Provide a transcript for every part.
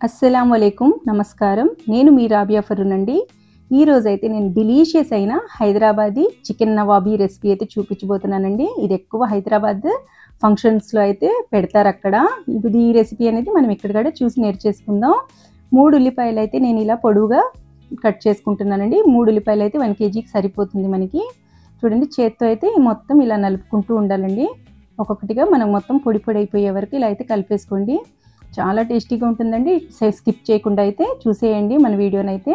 అస్సలాముఅలైకుం నమస్కారం నేను మీ రాబియా ఫరూన్ అండి। ఈ రోజు అయితే నేను డిలీషియస్ అయిన హైదరాబాదీ చికెన్ నవాబీ రెసిపీ అయితే చూపించబోతున్నానండి। ఇది ఎక్కువ హైదరాబాద్ ఫంక్షన్స్ లో అయితే పెడతారు అక్కడ। ఇది ఈ రెసిపీ అనేది మనం ఇక్కడ కూడా చూసి నేర్చేసుకుందాం। 3 ఉల్లిపాయలు అయితే నేను ఇలా పొడువుగా కట్ చేసుకుంటున్నానండి। 3 ఉల్లిపాయలు అయితే 1 కేజీకి సరిపోతుంది మనకి। చూడండి చేత్తో అయితే మొత్తం ఇలా నలుపుకుంటూ ఉండాలండి। ఒక్కొక్కటిగా మనం మొత్తం పొడి పొడి అయిపోయే వరకు ఇలా అయితే కలిపేసుకోండి। చాలా టేస్టీగా ఉంటుందండి। స్కిప్ చేయకుండా అయితే చూసేయండి మన వీడియోనైతే।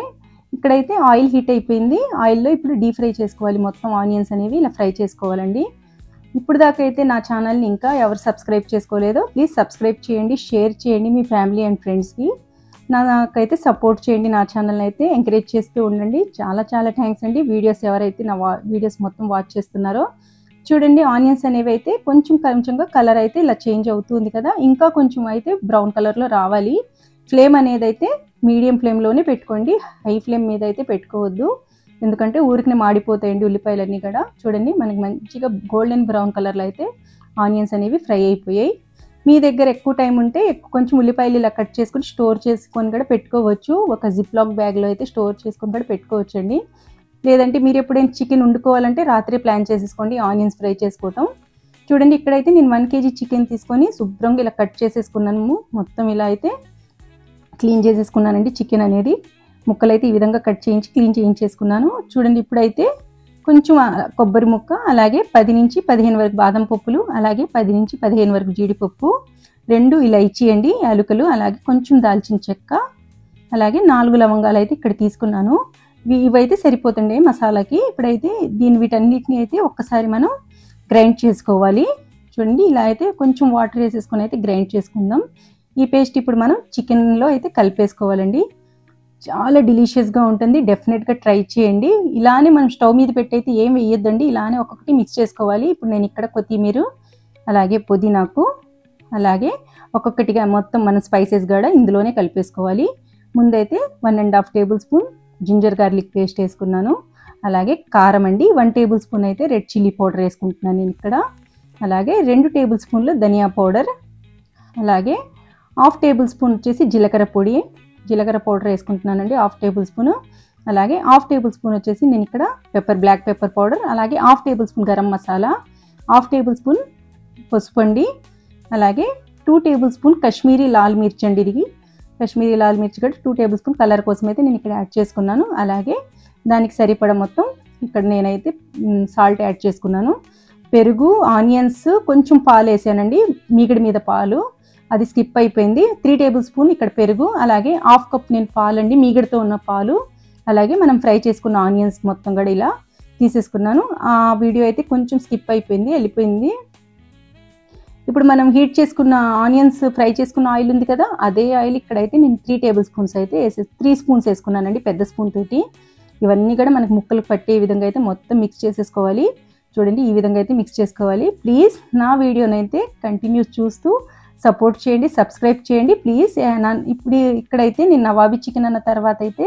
ఇక్కడైతే ఆయిల్ హీట్ అయిపోయింది। ఆయిల్లో ఇప్పుడు డీప్ ఫ్రై చేసుకోవాలి। మొత్తం ఆనియన్స్ అనేవి ఇలా ఫ్రై చేసుకోవాలండి। ఇప్పుడు దాకా అయితే నా ఛానల్ని ఇంకా ఎవరు సబ్స్క్రైబ్ చేసుకోలేదో ప్లీజ్ సబ్స్క్రైబ్ చేయండి, షేర్ చేయండి మీ ఫ్యామిలీ అండ్ ఫ్రెండ్స్కి। నాకైతే సపోర్ట్ చేయండి, నా ఛానల్ని అయితే ఎంకరేజ్ చేస్తూ ఉండండి। చాలా చాలా థ్యాంక్స్ అండి। వీడియోస్ ఎవరైతే నా వీడియోస్ మొత్తం వాచ్ చేస్తున్నారో చూడండి, ఆనియన్స్ అనేవి అయితే కొంచెంగా కలర్ అయితే ఇలా చేంజ్ అవుతుంది కదా, ఇంకా కొంచెం అయితే బ్రౌన్ కలర్లో రావాలి। ఫ్లేమ్ అనేది అయితే మీడియం ఫ్లేమ్లోనే పెట్టుకోండి, హై ఫ్లేమ్ మీద అయితే పెట్టుకోవద్దు, ఎందుకంటే ఊరికనే మాడిపోతాయండి ఉల్లిపాయలన్నీ కూడా। చూడండి మనకి మంచిగా గోల్డెన్ బ్రౌన్ కలర్లో అయితే ఆనియన్స్ అనేవి ఫ్రై అయిపోయాయి। మీ దగ్గర ఎక్కువ టైం ఉంటే కొంచెం ఉల్లిపాయలు ఇలా కట్ చేసుకుని స్టోర్ చేసుకొని కూడా పెట్టుకోవచ్చు। ఒక జిప్ లాక్ బ్యాగ్లో అయితే స్టోర్ చేసుకొని కూడా పెట్టుకోవచ్చండి। లేదంటే మీరు ఎప్పుడైనా చికెన్ వండుకోవాలంటే రాత్రి ప్లాన్ చేసేసుకోండి ఆనియన్స్ ఫ్రై చేసుకోవటం। చూడండి ఇక్కడైతే నేను 1 కేజీ చికెన్ తీసుకొని శుభ్రంగా ఇలా కట్ చేసేసుకున్నాను। మొత్తం ఇలా అయితే క్లీన్ చేసేసుకున్నానండి। చికెన్ అనేది ముక్కలు అయితే ఈ విధంగా కట్ చేయించి క్లీన్ చేయించేసుకున్నాను। చూడండి ఇప్పుడైతే కొంచెం కొబ్బరి ముక్క, అలాగే 10 నుంచి 15 వరకు బాదం పప్పులు, అలాగే 10 నుంచి 15 వరకు జీడిపప్పు, 2 ఇలైచీ అండి యాలకులు, అలాగే కొంచెం దాల్చిన చెక్క, అలాగే 4 లవంగాలు అయితే ఇక్కడ తీసుకున్నాను। ఇవైతే సరిపోతుండే మసాలాకి। ఇప్పుడైతే వీటన్నిటిని అయితే ఒక్కసారి మనం గ్రైండ్ చేసుకోవాలి। చూడండి ఇలా అయితే కొంచెం వాటర్ వేసేసుకొని అయితే గ్రైండ్ చేసుకుందాం। ఈ పేస్ట్ ఇప్పుడు మనం చికెన్లో అయితే కలిపేసుకోవాలండి। చాలా డిలీషియస్గా ఉంటుంది, డెఫినెట్గా ట్రై చేయండి। ఇలానే మనం స్టవ్ మీద పెట్టయితే ఏం వేయొద్దండి, ఇలానే ఒక్కొక్కటి మిక్స్ చేసుకోవాలి। ఇప్పుడు నేను ఇక్కడ కొత్తిమీర, అలాగే పుదీనాకు, అలాగే ఒక్కొక్కటిగా మొత్తం మన స్పైసెస్ కూడా ఇందులోనే కలిపేసుకోవాలి। ముందైతే 1.5 table spoon ginger garlic paste వేసుకున్నాను, అలాగే కారం అండి 1 టేబుల్ స్పూన్ అయితే రెడ్ చిల్లీ పౌడర్ వేసుకుంటున్నాను నేను ఇక్కడ, అలాగే 2 టేబుల్ స్పూన్లు ధనియా పౌడర్, అలాగే 1/2 టేబుల్ స్పూన్ వచ్చేసి జీలకర్ర పౌడర్ వేసుకుంటున్నానండి 1/2 టేబుల్ స్పూన్, అలాగే 1/2 టేబుల్ స్పూన్ వచ్చేసి నేను ఇక్కడ బ్లాక్ పెప్పర్ పౌడర్, అలాగే 1/2 table spoon garam masala, 1/2 table spoon పసుపు అండి, అలాగే 2 టేబుల్ స్పూన్ కాశ్మీరీ లాల్ మిర్చి అండి, ఇది కాశ్మీరీ లాల్ మిర్చి కూడా 2 టేబుల్ స్పూన్ కలర్ కోసం అయితే నేను ఇక్కడ యాడ్ చేసుకున్నాను। అలాగే దానికి సరిపడా మొత్తం ఇక్కడ నేనైతే సాల్ట్ యాడ్ చేసుకున్నాను। పెరుగు, ఆనియన్స్, కొంచెం పాలు వేసానండి, మీగడ మీద పాలు, అది స్కిప్ అయిపోయింది। 3 టేబుల్ స్పూన్ ఇక్కడ పెరుగు, అలాగే 1/2 కప్ నేను పాలు అండి, మీగడతో ఉన్న పాలు, అలాగే మనం ఫ్రై చేసుకున్న ఆనియన్స్ మొత్తం కూడా ఇలా తీసేసుకున్నాను। ఆ వీడియో అయితే కొంచెం స్కిప్ అయిపోయింది, వెళ్ళిపోయింది। ఇప్పుడు మనం హీట్ చేసుకున్న ఆనియన్స్ ఫ్రై చేసుకున్న ఆయిల్ ఉంది కదా, అదే ఆయిల్ ఇక్కడైతే నేను 3 టేబుల్ స్పూన్స్ అయితే 3 స్పూన్స్ వేసుకున్నానండి పెద్ద స్పూన్ తోటి। ఇవన్నీ కూడా మనకు ముక్కలు పట్టే విధంగా అయితే మొత్తం మిక్స్ చేసేసుకోవాలి। చూడండి ఈ విధంగా అయితే మిక్స్ చేసుకోవాలి। ప్లీజ్ నా వీడియోనైతే కంటిన్యూ చూస్తూ సపోర్ట్ చేయండి, సబ్స్క్రైబ్ చేయండి ప్లీజ్। ఇప్పుడు ఇక్కడైతే నేను నవాబీ చికెన్ అన్న తర్వాత అయితే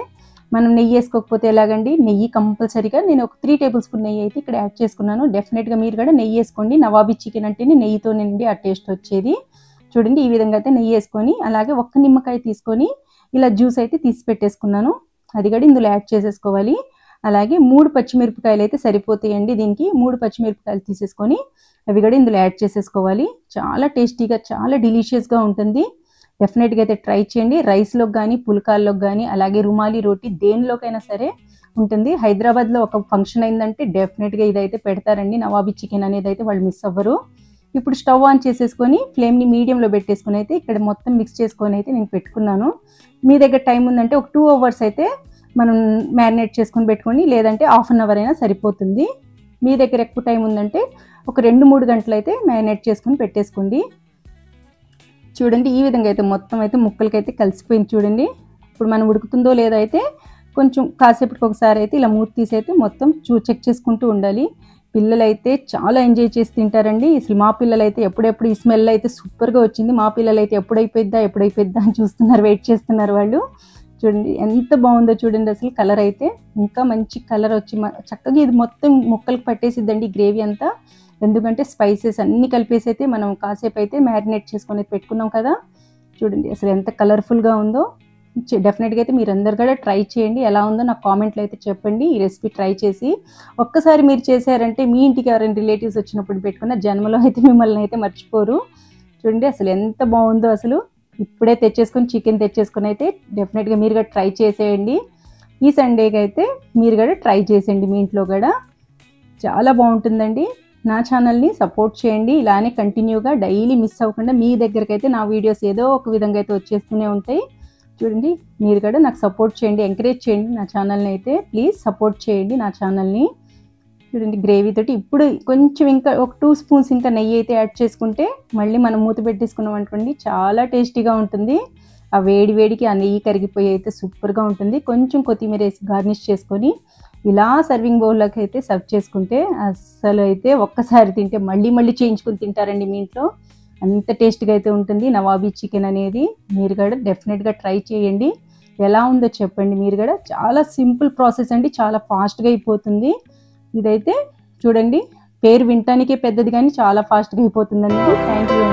మనం నెయ్యి వేసుకోకపోతే ఎలాగండి, నెయ్యి కంపల్సరీగా నేను ఒక 3 టేబుల్ స్పూన్ నెయ్యి అయితే ఇక్కడ యాడ్ చేసుకున్నాను। డెఫినెట్గా మీరు కూడా నెయ్యి వేసుకోండి, నవాబీ చికెన్ అంటేనే నెయ్యితో నుండి ఆ టేస్ట్ వచ్చేది। చూడండి ఈ విధంగా అయితే నెయ్యి వేసుకొని, అలాగే 1 నిమ్మకాయ తీసుకొని ఇలా జ్యూస్ అయితే తీసి పెట్టేసుకున్నాను, అది కూడా ఇందులో యాడ్ చేసేసుకోవాలి। అలాగే 3 పచ్చిమిరపకాయలు అయితే సరిపోతాయండి దీనికి, 3 పచ్చిమిరపకాయలు తీసేసుకొని అవి కూడా ఇందులో యాడ్ చేసేసుకోవాలి। చాలా టేస్టీగా చాలా డిలీషియస్గా ఉంటుంది, డెఫినెట్గా అయితే ట్రై చేయండి। రైస్లోకి కానీ, పుల్కాల్లోకి కానీ, అలాగే రుమాలి రోటీ దేనిలోకైనా సరే ఉంటుంది। హైదరాబాద్లో ఒక ఫంక్షన్ అయిందంటే డెఫినెట్గా ఇదైతే పెడతారండి, నవాబీ చికెన్ అనేది అయితే వాళ్ళు మిస్ అవ్వరు। ఇప్పుడు స్టవ్ ఆన్ చేసేసుకొని ఫ్లేమ్ని మీడియంలో పెట్టేసుకొని అయితే ఇక్కడ మొత్తం మిక్స్ చేసుకొని అయితే నేను పెట్టుకున్నాను। మీ దగ్గర టైం ఉందంటే ఒక 2 అవర్స్ అయితే మనం మ్యారినేట్ చేసుకొని పెట్టుకోండి, లేదంటే 1/2 అవర్ అయినా సరిపోతుంది। మీ దగ్గర ఎక్కువ టైం ఉందంటే ఒక 2-3 గంటలు అయితే మ్యారినేట్ చేసుకొని పెట్టేసుకోండి। చూడండి ఈ విధంగా అయితే మొత్తం అయితే ముక్కలకైతే కలిసిపోయింది చూడండి। ఇప్పుడు మనం ఉడుకుతుందో లేదో అయితే కొంచెం కాసేపటికి ఒకసారి అయితే ఇలా మూత తీసి అయితే మొత్తం చెక్ చేసుకుంటూ ఉండాలి। పిల్లలు అయితే చాలా ఎంజాయ్ చేసి తింటారండి। అసలు మా పిల్లలు అయితే ఎప్పుడెప్పుడు ఈ స్మెల్ అయితే సూపర్గా వచ్చింది, మా పిల్లలు అయితే ఎప్పుడైపోయిద్దా అని చూస్తున్నారు, వెయిట్ చేస్తున్నారు వాళ్ళు। చూడండి ఎంత బాగుందో చూడండి, అసలు కలర్ అయితే ఇంకా మంచి కలర్ వచ్చి చక్కగా ఇది మొత్తం ముక్కలకు పట్టేసిద్దండి గ్రేవీ అంతా, ఎందుకంటే స్పైసెస్ అన్నీ కలిపేసి అయితే మనం కాసేపు అయితే మ్యారినేట్ చేసుకొని పెట్టుకున్నాం కదా। చూడండి అసలు ఎంత కలర్ఫుల్గా ఉందో. డెఫినెట్గా అయితే మీరు అందరు కూడా ట్రై చేయండి. ఎలా ఉందో నాకు కామెంట్లో అయితే చెప్పండి. ఈ రెసిపీ ట్రై చేసి ఒక్కసారి మీరు చేశారంటే మీ ఇంటికి ఎవరైనా రిలేటివ్స్ వచ్చినప్పుడు పెట్టుకున్న జన్మలో అయితే మిమ్మల్ని అయితే మర్చిపోరు. చూడండి అసలు ఎంత బాగుందో. అసలు ఇప్పుడే తెచ్చేసుకొని చికెన్ తెచ్చేసుకొని అయితే డెఫినెట్గా మీరు కూడా ట్రై చేసేయండి. ఈ సండేకి అయితే మీరు కూడా ట్రై చేసేయండి మీ ఇంట్లో కూడా. చాలా బాగుంటుందండి. నా ఛానల్ని సపోర్ట్ చేయండి. ఇలానే కంటిన్యూగా డైలీ మిస్ అవ్వకుండా మీ దగ్గరికి అయితే నా వీడియోస్ ఏదో ఒక విధంగా అయితే వచ్చేస్తూనే ఉంటాయి. చూడండి మీరు కూడా నాకు సపోర్ట్ చేయండి, ఎంకరేజ్ చేయండి నా ఛానల్ని అయితే. ప్లీజ్ సపోర్ట్ చేయండి నా ఛానల్ని. చూడండి గ్రేవీ తోటి ఇప్పుడు కొంచెం ఇంకా ఒక 2 స్పూన్స్ ఇంకా నెయ్యి అయితే యాడ్ చేసుకుంటే మళ్ళీ మనం మూత పెట్టేసుకున్నాం అనుకోండి చాలా టేస్టీగా ఉంటుంది. ఆ వేడి వేడికి ఆ నెయ్యి కరిగిపోయి అయితే సూపర్గా ఉంటుంది. కొంచెం కొత్తిమీర వేసి గార్నిష్ చేసుకొని ఇలా సర్వింగ్ బౌల్లోకి అయితే సర్వ్ చేసుకుంటే అస్సలు అయితే ఒక్కసారి తింటే మళ్ళీ మళ్ళీ చేయించుకుని తింటారండి మీ ఇంట్లో. అంత టేస్ట్గా అయితే ఉంటుంది నవాబీ చికెన్ అనేది. మీరు కూడా డెఫినెట్గా ట్రై చేయండి. ఎలా ఉందో చెప్పండి మీరు కూడా. చాలా సింపుల్ ప్రాసెస్ అండి, చాలా ఫాస్ట్గా అయిపోతుంది. ఇదైతే చూడండి పేరు వినటానికే పెద్దది కానీ చాలా ఫాస్ట్గా అయిపోతుందండి. Thank you.